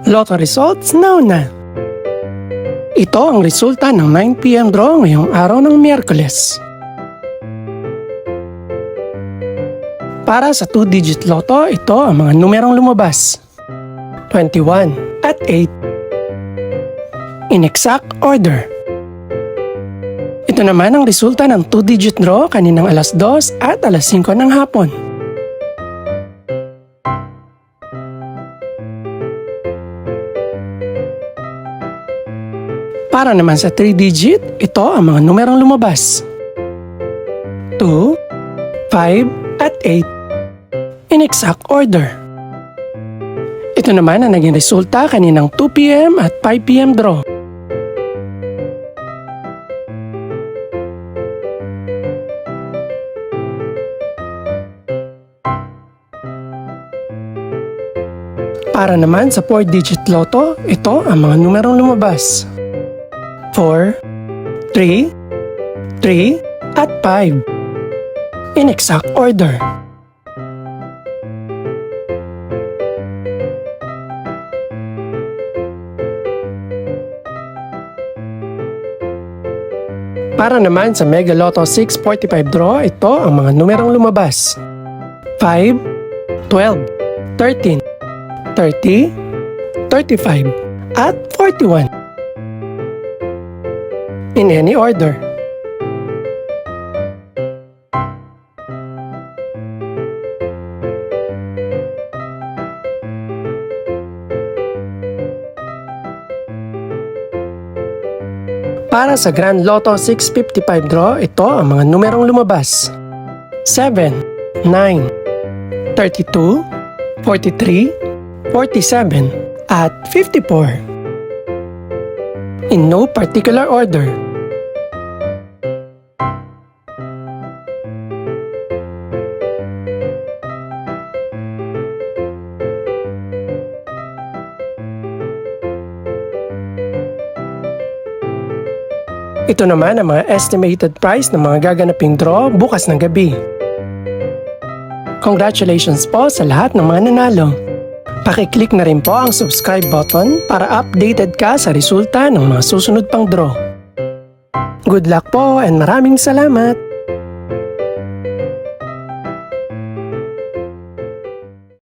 Lotto results now na. Ito ang resulta ng 9 PM draw ngayong araw ng Miyerkules. Para sa 2-digit lotto, ito ang mga numerong lumabas. 21 at 8. In exact order. Ito naman ang resulta ng 2-digit draw kaninang alas 2 at alas 5 ng hapon. Para naman sa 3-digit, ito ang mga numerong lumabas. 2, 5 at 8. In exact order. Ito naman ang naging resulta kaninang 2 PM at 5 PM draw. Para naman sa 4-digit lotto, ito ang mga numerong lumabas. 4, 3, 3 at 5. In exact order. Para naman sa Mega Lotto 645 draw, ito ang mga numerong lumabas. 5, 12, 13, 30, 35 at 41. In any order. Para sa Grand Lotto 655 draw, ito ang mga numerong lumabas. 7, 9, 32, 43, 47 at 54. In no particular order. Ito naman ang mga estimated price ng mga gaganaping draw bukas ng gabi. Congratulations po sa lahat ng mga nanalo. Pakiclick na rin po ang subscribe button para updated ka sa resulta ng mga susunod pang draw. Good luck po and maraming salamat!